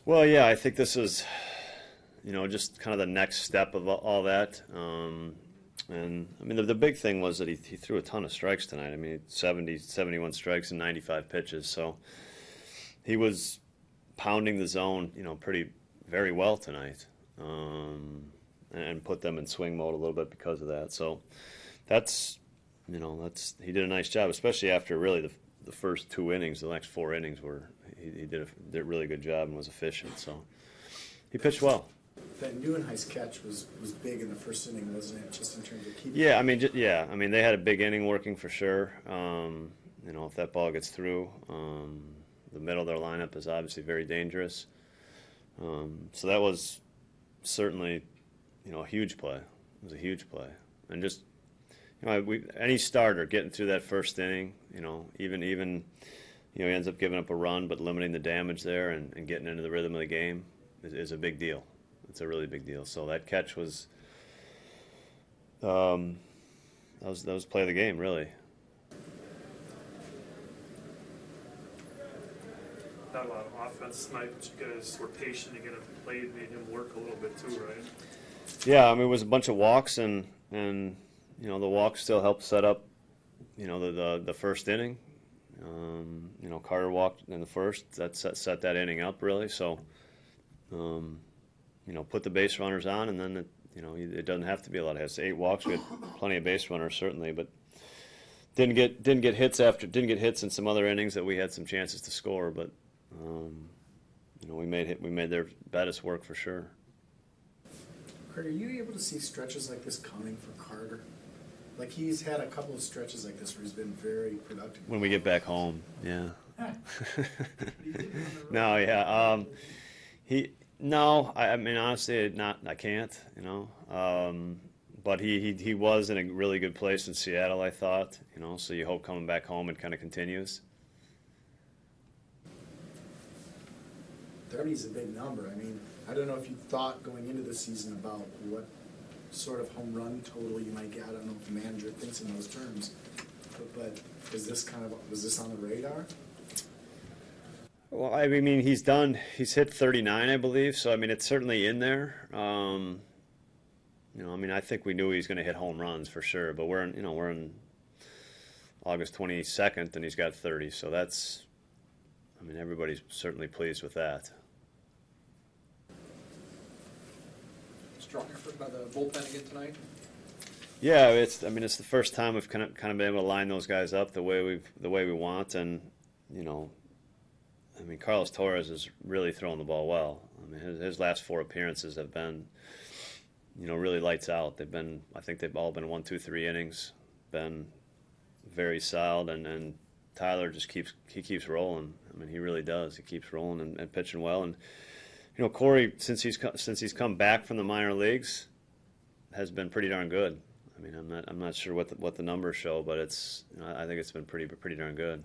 Well, yeah, I think this is, just kind of the next step of all that. And I mean, the big thing was that he threw a ton of strikes tonight. I mean, 71 strikes and 95 pitches. So he was pounding the zone, very well tonight, and put them in swing mode a little bit because of that. So he did a nice job, especially after really the first 2 innings. The next 4 innings he did a really good job and was efficient. So he pitched well. That Neuenhuis catch was big in the first inning, wasn't it? Just in terms of keeping. Yeah, I mean, they had a big inning working for sure. If that ball gets through, the middle of their lineup is obviously very dangerous. So that was certainly, a huge play. It was a huge play, and just, any starter getting through that first inning, even he ends up giving up a run, but limiting the damage there and getting into the rhythm of the game is a big deal. It's a really big deal. So that catch was, that was play of the game, really. Not a lot of offense tonight, but you guys were patient. You played, made him work a little bit too, right? Yeah, I mean, it was a bunch of walks, and the walks still helped set up, the first inning. Carter walked in the first. That set that inning up, really. So, put the base runners on, and then it doesn't have to be a lot of hits. 8 walks, we had plenty of base runners certainly, but didn't get hits in some other innings that we had some chances to score. But we made their baddest work for sure. Craig, are you able to see stretches like this coming for Carter? Like, he's had a couple of stretches like this where he's been very productive. When we get back home, yeah. No, yeah. No, I mean, honestly, I can't, but he was in a really good place in Seattle, I thought, so you hope coming back home it kind of continues. 30 is a big number. I mean, I don't know if you thought going into the season about what sort of home run total you might get. I don't know if the manager thinks in those terms, but was this on the radar? Well, I mean, he's hit 39, I believe. So I mean, it's certainly in there. I mean, I think we knew he was going to hit home runs for sure. But we're in August 22nd, and he's got 30. So that's, I mean, everybody's certainly pleased with that. Strong effort by the bullpen again tonight. Yeah, it's the first time we've kind of been able to line those guys up the way we want, and I mean, Carlos Torres is really throwing the ball well. I mean, his last 4 appearances have been, really lights out. I think they've all been 1, 2, 3 innings, been very solid, and Tyler just keeps rolling. I mean, he really does. He keeps rolling and pitching well, and Corey, since he's come back from the minor leagues, has been pretty darn good. I mean, I'm not sure what the numbers show, but I think it's been pretty darn good.